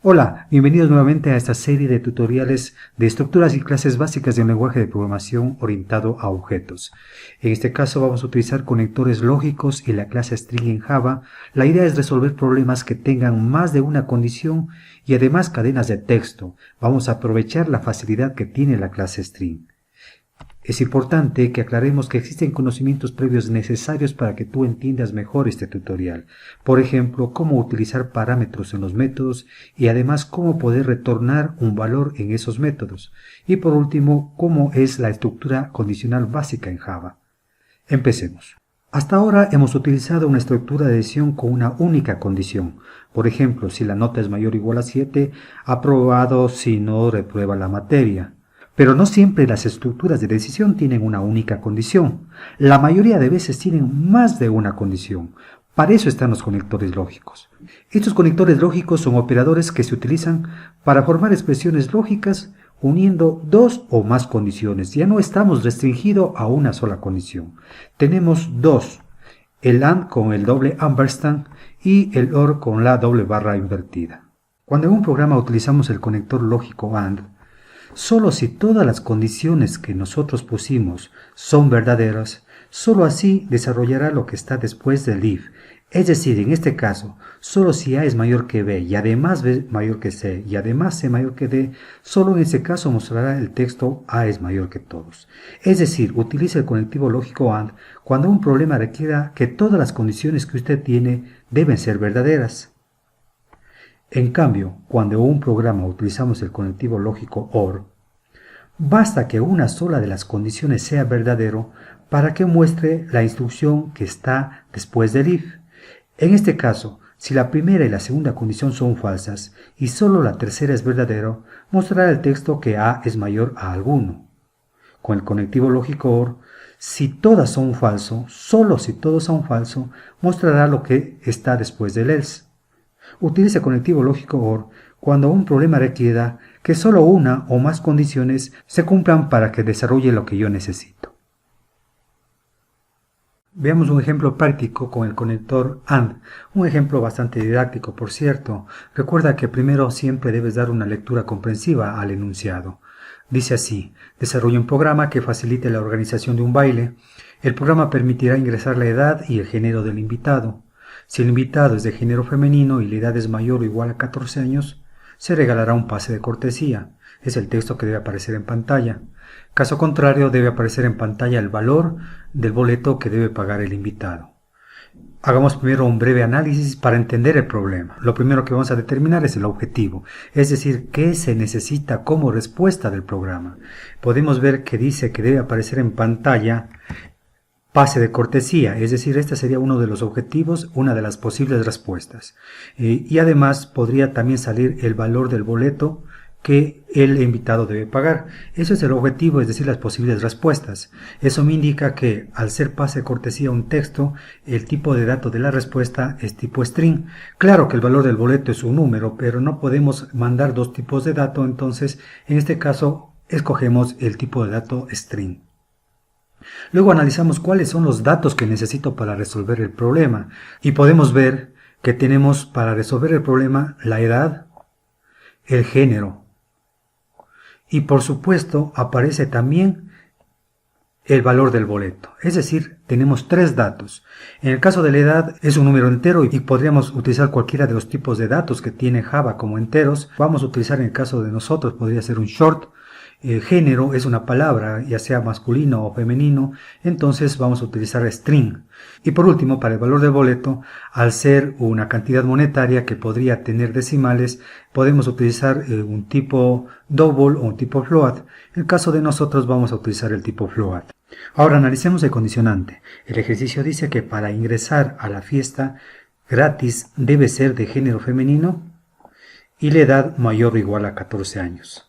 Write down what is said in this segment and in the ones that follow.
Hola, bienvenidos nuevamente a esta serie de tutoriales de estructuras y clases básicas de un lenguaje de programación orientado a objetos. En este caso vamos a utilizar conectores lógicos y la clase string en Java. La idea es resolver problemas que tengan más de una condición y además cadenas de texto. Vamos a aprovechar la facilidad que tiene la clase string. Es importante que aclaremos que existen conocimientos previos necesarios para que tú entiendas mejor este tutorial. Por ejemplo, cómo utilizar parámetros en los métodos y además cómo poder retornar un valor en esos métodos. Y por último, cómo es la estructura condicional básica en Java. Empecemos. Hasta ahora hemos utilizado una estructura de decisión con una única condición. Por ejemplo, si la nota es mayor o igual a 7, aprobado, si no, reprueba la materia. Pero no siempre las estructuras de decisión tienen una única condición. La mayoría de veces tienen más de una condición. Para eso están los conectores lógicos. Estos conectores lógicos son operadores que se utilizan para formar expresiones lógicas uniendo dos o más condiciones. Ya no estamos restringidos a una sola condición. Tenemos dos, el AND con el doble ampersand y el OR con la doble barra invertida. Cuando en un programa utilizamos el conector lógico AND, solo si todas las condiciones que nosotros pusimos son verdaderas, solo así desarrollará lo que está después del if. Es decir, en este caso, solo si A es mayor que B y además B mayor que C y además C mayor que D, solo en ese caso mostrará el texto A es mayor que todos. Es decir, utilice el conectivo lógico AND cuando un problema requiera que todas las condiciones que usted tiene deben ser verdaderas. En cambio, cuando en un programa utilizamos el conectivo lógico OR, basta que una sola de las condiciones sea verdadero para que muestre la instrucción que está después del if. En este caso, si la primera y la segunda condición son falsas y solo la tercera es verdadero, mostrará el texto que A es mayor a alguno. Con el conectivo lógico OR, si todas son falso, solo si todos son falso, mostrará lo que está después del else. Utilice el conectivo lógico OR cuando un problema requiera que solo una o más condiciones se cumplan para que desarrolle lo que yo necesito. Veamos un ejemplo práctico con el conector AND, un ejemplo bastante didáctico por cierto. Recuerda que primero siempre debes dar una lectura comprensiva al enunciado. Dice así: desarrolla un programa que facilite la organización de un baile. El programa permitirá ingresar la edad y el género del invitado. Si el invitado es de género femenino y la edad es mayor o igual a 14 años, se regalará un pase de cortesía. Es el texto que debe aparecer en pantalla. Caso contrario, debe aparecer en pantalla el valor del boleto que debe pagar el invitado. Hagamos primero un breve análisis para entender el problema. Lo primero que vamos a determinar es el objetivo, es decir, qué se necesita como respuesta del programa. Podemos ver que dice que debe aparecer en pantalla pase de cortesía, es decir, este sería uno de los objetivos, una de las posibles respuestas. Y además podría también salir el valor del boleto que el invitado debe pagar. Eso es el objetivo, es decir, las posibles respuestas. Eso me indica que al ser pase de cortesía un texto, el tipo de dato de la respuesta es tipo string. Claro que el valor del boleto es un número, pero no podemos mandar dos tipos de dato, entonces en este caso escogemos el tipo de dato string. Luego analizamos cuáles son los datos que necesito para resolver el problema y podemos ver que tenemos para resolver el problema la edad, el género y por supuesto aparece también el valor del boleto. Es decir, tenemos tres datos. En el caso de la edad es un número entero y podríamos utilizar cualquiera de los tipos de datos que tiene Java como enteros. Vamos a utilizar en el caso de nosotros, podría ser un short. Género es una palabra, ya sea masculino o femenino, entonces vamos a utilizar string. Y por último, para el valor del boleto, al ser una cantidad monetaria que podría tener decimales, podemos utilizar un tipo double o un tipo float. En el caso de nosotros vamos a utilizar el tipo float. Ahora analicemos el condicionante. El ejercicio dice que para ingresar a la fiesta gratis debe ser de género femenino y la edad mayor o igual a 14 años.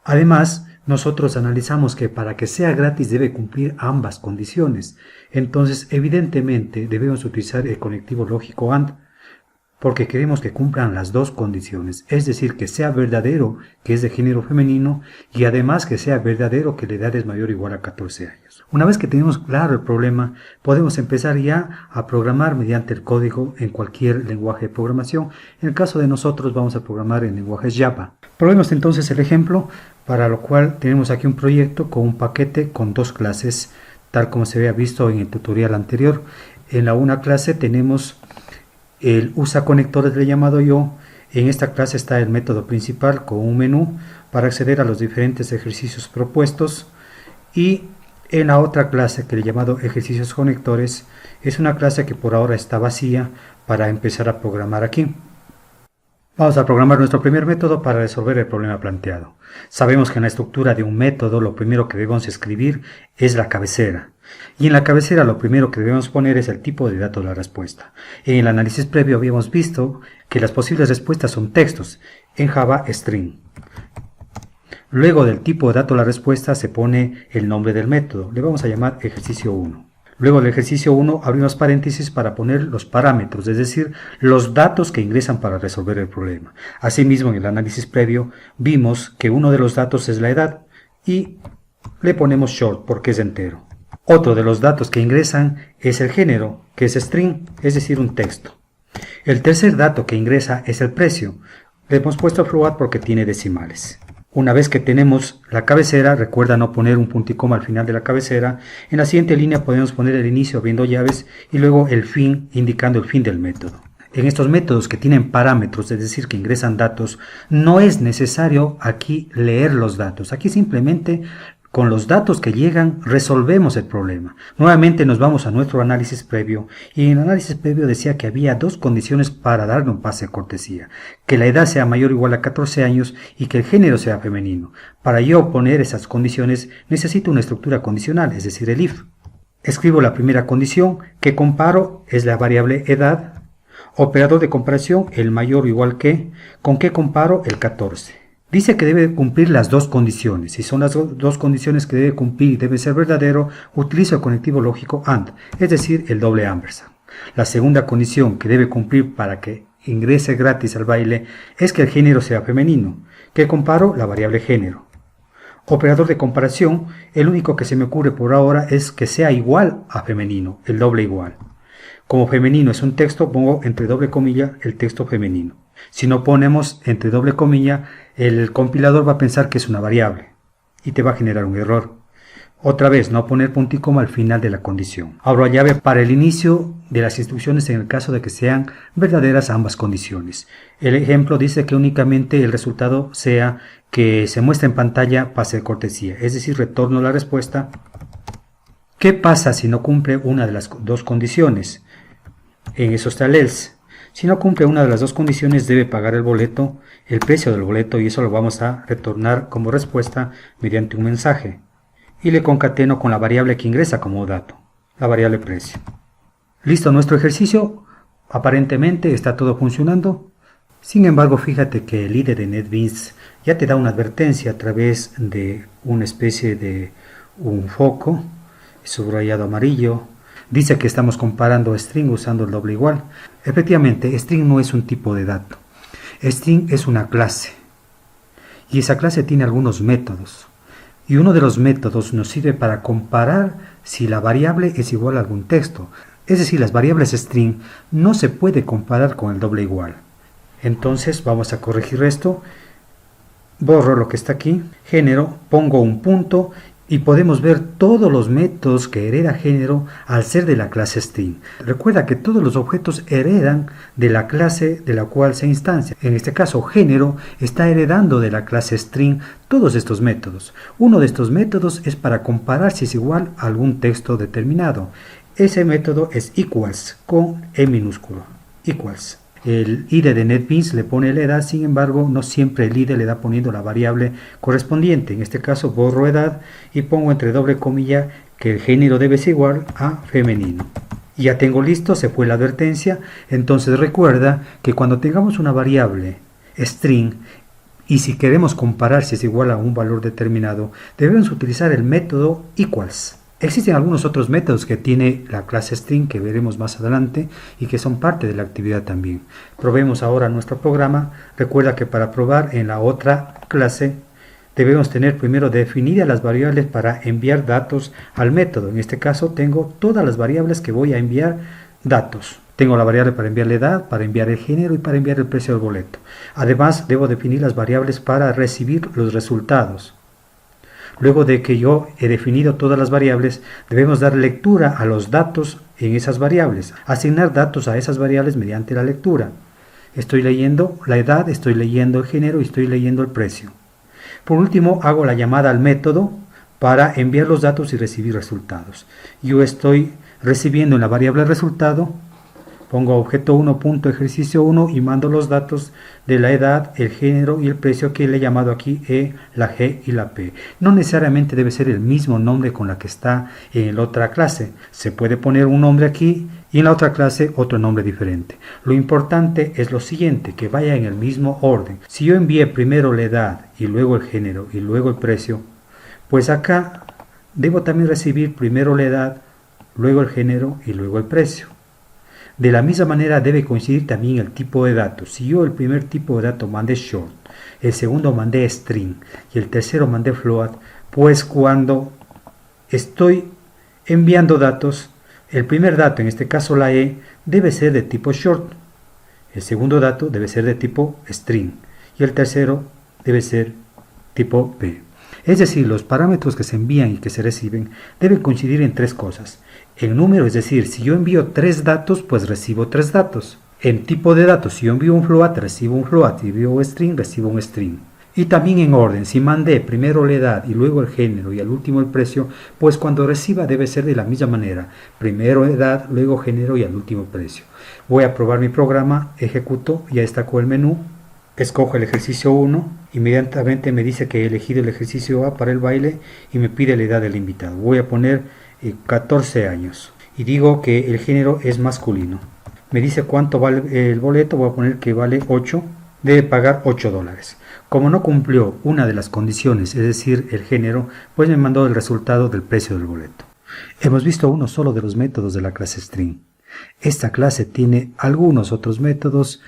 Además, nosotros analizamos que para que sea gratis debe cumplir ambas condiciones. Entonces, evidentemente, debemos utilizar el conectivo lógico AND porque queremos que cumplan las dos condiciones. Es decir, que sea verdadero que es de género femenino y además que sea verdadero que la edad es mayor o igual a 14 años. Una vez que tenemos claro el problema, podemos empezar ya a programar mediante el código en cualquier lenguaje de programación. En el caso de nosotros vamos a programar en lenguajes Java. Probemos entonces el ejemplo, para lo cual tenemos aquí un proyecto con un paquete con dos clases, tal como se había visto en el tutorial anterior. En la una clase tenemos el usa conectores, le he llamado yo. En esta clase está el método principal con un menú para acceder a los diferentes ejercicios propuestos, y en la otra clase que le he llamado ejercicios conectores es una clase que por ahora está vacía para empezar a programar aquí. Vamos a programar nuestro primer método para resolver el problema planteado. Sabemos que en la estructura de un método lo primero que debemos escribir es la cabecera. Y en la cabecera lo primero que debemos poner es el tipo de dato de la respuesta. En el análisis previo habíamos visto que las posibles respuestas son textos, en Java string. Luego del tipo de dato de la respuesta se pone el nombre del método. Le vamos a llamar ejercicio 1. Luego del ejercicio 1 abrimos paréntesis para poner los parámetros, es decir, los datos que ingresan para resolver el problema. Asimismo, en el análisis previo vimos que uno de los datos es la edad y le ponemos short porque es entero. Otro de los datos que ingresan es el género, que es string, es decir, un texto. El tercer dato que ingresa es el precio. Le hemos puesto float porque tiene decimales. Una vez que tenemos la cabecera, recuerda no poner un punto y coma al final de la cabecera. En la siguiente línea podemos poner el inicio abriendo llaves y luego el fin indicando el fin del método. En estos métodos que tienen parámetros, es decir, que ingresan datos, no es necesario aquí leer los datos. Aquí simplemente con los datos que llegan resolvemos el problema. Nuevamente nos vamos a nuestro análisis previo, y en el análisis previo decía que había dos condiciones para darle un pase de cortesía: que la edad sea mayor o igual a 14 años y que el género sea femenino. Para yo poner esas condiciones necesito una estructura condicional, es decir, el if. Escribo la primera condición, que comparo es la variable edad. Operador de comparación, el mayor o igual que. ¿Con qué comparo? El 14. Dice que debe cumplir las dos condiciones. Si son las dos condiciones que debe cumplir y debe ser verdadero, utilizo el conectivo lógico AND, es decir, el doble ampersand. La segunda condición que debe cumplir para que ingrese gratis al baile es que el género sea femenino. ¿Qué comparo? La variable género. Operador de comparación, el único que se me ocurre por ahora es que sea igual a femenino, el doble igual. Como femenino es un texto, pongo entre doble comilla el texto femenino. Si no ponemos entre doble comilla, el compilador va a pensar que es una variable y te va a generar un error. Otra vez, no poner punto y coma al final de la condición. Abro llave para el inicio de las instrucciones en el caso de que sean verdaderas ambas condiciones. El ejemplo dice que únicamente el resultado sea que se muestra en pantalla pase de cortesía, es decir, retorno la respuesta. ¿Qué pasa si no cumple una de las dos condiciones? En eso está el else. Si no cumple una de las dos condiciones, debe pagar el boleto, el precio del boleto, y eso lo vamos a retornar como respuesta mediante un mensaje. Y le concateno con la variable que ingresa como dato, la variable precio. Listo, nuestro ejercicio aparentemente está todo funcionando. Sin embargo, fíjate que el IDE de NetBeans ya te da una advertencia a través de una especie de un foco subrayado amarillo. Dice que estamos comparando string usando el doble igual. Efectivamente, string no es un tipo de dato. String es una clase. Y esa clase tiene algunos métodos. Y uno de los métodos nos sirve para comparar si la variable es igual a algún texto. Es decir, las variables string no se puede comparar con el doble igual. Entonces vamos a corregir esto. Borro lo que está aquí. Género, pongo un punto. Y podemos ver todos los métodos que hereda género al ser de la clase string. Recuerda que todos los objetos heredan de la clase de la cual se instancia. En este caso, género está heredando de la clase string todos estos métodos. Uno de estos métodos es para comparar si es igual a algún texto determinado. Ese método es equals con E minúsculo. Equals. El IDE de NetBeans le pone la edad, sin embargo, no siempre el IDE le da poniendo la variable correspondiente. En este caso, borro edad y pongo entre doble comilla que el género debe ser igual a femenino. Ya tengo listo, se fue la advertencia. Entonces recuerda que cuando tengamos una variable string y si queremos comparar si es igual a un valor determinado, debemos utilizar el método equals. Existen algunos otros métodos que tiene la clase string que veremos más adelante y que son parte de la actividad también. Probemos ahora nuestro programa. Recuerda que para probar en la otra clase debemos tener primero definidas las variables para enviar datos al método. En este caso tengo todas las variables que voy a enviar datos. Tengo la variable para enviar la edad, para enviar el género y para enviar el precio del boleto. Además, debo definir las variables para recibir los resultados. Luego de que yo he definido todas las variables, debemos dar lectura a los datos en esas variables, asignar datos a esas variables mediante la lectura. Estoy leyendo la edad, estoy leyendo el género y estoy leyendo el precio. Por último, hago la llamada al método para enviar los datos y recibir resultados. Yo estoy recibiendo en la variable resultado, pongo objeto 1.ejercicio 1 y mando los datos de la edad, el género y el precio que le he llamado aquí E, la G y la P. No necesariamente debe ser el mismo nombre con la que está en la otra clase. Se puede poner un nombre aquí y en la otra clase otro nombre diferente. Lo importante es lo siguiente, que vaya en el mismo orden. Si yo envié primero la edad y luego el género y luego el precio, pues acá debo también recibir primero la edad, luego el género y luego el precio. De la misma manera debe coincidir también el tipo de datos. Si yo el primer tipo de dato mandé short, el segundo mandé string y el tercero mandé float, pues cuando estoy enviando datos, el primer dato, en este caso la E, debe ser de tipo short, el segundo dato debe ser de tipo string y el tercero debe ser tipo P. Es decir, los parámetros que se envían y que se reciben deben coincidir en tres cosas. En número, es decir, si yo envío 3 datos, pues recibo 3 datos. En tipo de datos, si yo envío un float, recibo un float. Si envío un string, recibo un string. Y también en orden, si mandé primero la edad y luego el género y al último el precio, pues cuando reciba debe ser de la misma manera. Primero edad, luego género y al último precio. Voy a probar mi programa, ejecuto, ya está con el menú. Escojo el ejercicio 1, inmediatamente me dice que he elegido el ejercicio A para el baile y me pide la edad del invitado. Voy a poner 14 años y digo que el género es masculino. Me dice cuánto vale el boleto, voy a poner que vale 8, debe pagar $8. Como no cumplió una de las condiciones, es decir, el género, pues me mandó el resultado del precio del boleto. Hemos visto uno solo de los métodos de la clase string. Esta clase tiene algunos otros métodos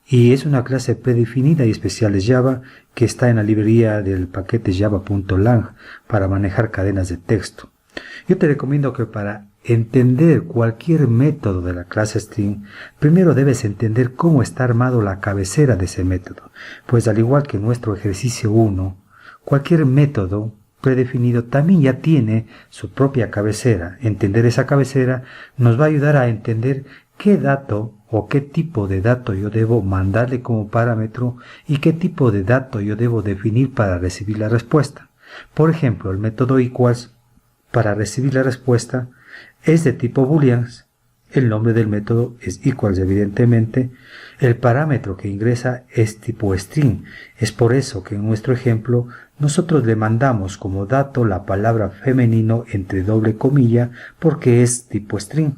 y es una clase predefinida y especial de Java que está en la librería del paquete java.lang para manejar cadenas de texto. Yo te recomiendo que para entender cualquier método de la clase string, primero debes entender cómo está armado la cabecera de ese método, pues al igual que nuestro ejercicio 1, cualquier método predefinido también ya tiene su propia cabecera. Entender esa cabecera nos va a ayudar a entender qué dato o qué tipo de dato yo debo mandarle como parámetro y qué tipo de dato yo debo definir para recibir la respuesta. Por ejemplo, el método equals para recibir la respuesta es de tipo booleans. El nombre del método es equals, evidentemente. El parámetro que ingresa es tipo string. Es por eso que en nuestro ejemplo nosotros le mandamos como dato la palabra femenino entre doble comilla porque es tipo string.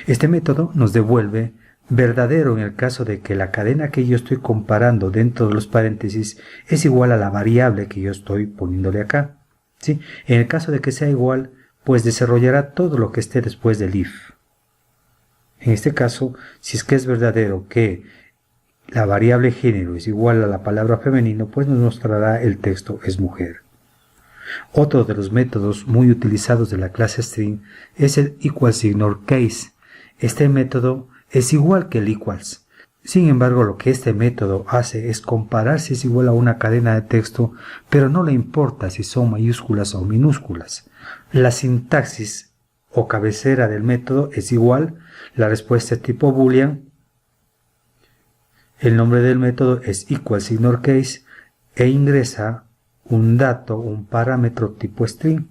Este método nos devuelve verdadero en el caso de que la cadena que yo estoy comparando dentro de los paréntesis es igual a la variable que yo estoy poniéndole acá. ¿Sí? En el caso de que sea igual, pues desarrollará todo lo que esté después del if. En este caso, si es que es verdadero que la variable género es igual a la palabra femenino, pues nos mostrará el texto es mujer. Otro de los métodos muy utilizados de la clase string es el equals ignore case. Este método es igual que el equals. Sin embargo, lo que este método hace es comparar si es igual a una cadena de texto, pero no le importa si son mayúsculas o minúsculas. La sintaxis o cabecera del método es igual, la respuesta es tipo boolean, el nombre del método es equals ignore case e ingresa un dato, un parámetro tipo string.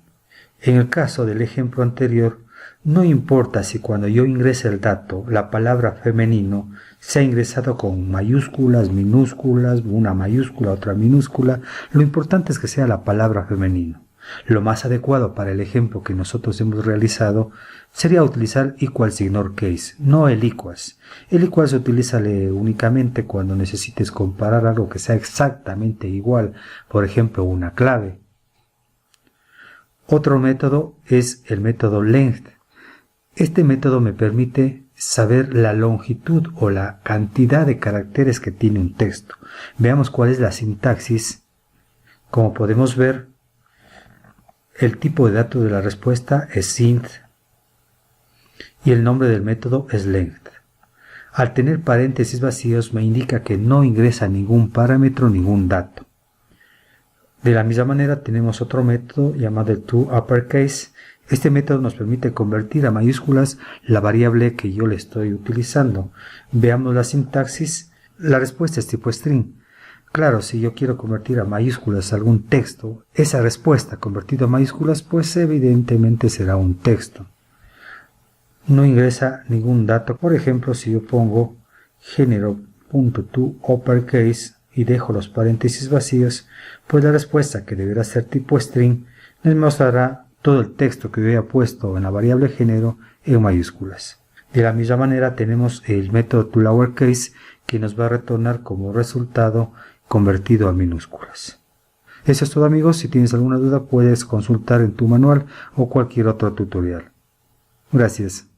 En el caso del ejemplo anterior, no importa si cuando yo ingrese el dato, la palabra femenino se ha ingresado con mayúsculas, minúsculas, una mayúscula, otra minúscula, lo importante es que sea la palabra femenino. Lo más adecuado para el ejemplo que nosotros hemos realizado sería utilizar equals ignore case, no el equals. El equals utilízale únicamente cuando necesites comparar algo que sea exactamente igual, por ejemplo una clave. Otro método es el método length. Este método me permite saber la longitud o la cantidad de caracteres que tiene un texto. Veamos cuál es la sintaxis Como podemos ver, el tipo de dato de la respuesta es int y el nombre del método es length. Al tener paréntesis vacíos me indica que no ingresa ningún parámetro, ningún dato. De la misma manera tenemos otro método llamado toUpperCase. Este método nos permite convertir a mayúsculas la variable que yo le estoy utilizando. Veamos la sintaxis. La respuesta es tipo string. Claro, si yo quiero convertir a mayúsculas algún texto, esa respuesta convertida a mayúsculas, pues evidentemente será un texto. No ingresa ningún dato. Por ejemplo, si yo pongo género.toUpperCase y dejo los paréntesis vacíos, pues la respuesta, que deberá ser tipo string, nos mostrará todo el texto que yo haya puesto en la variable género en mayúsculas. De la misma manera tenemos el método toLowerCase, que nos va a retornar como resultado convertido a minúsculas. Eso es todo, amigos. Si tienes alguna duda puedes consultar en tu manual o cualquier otro tutorial. Gracias.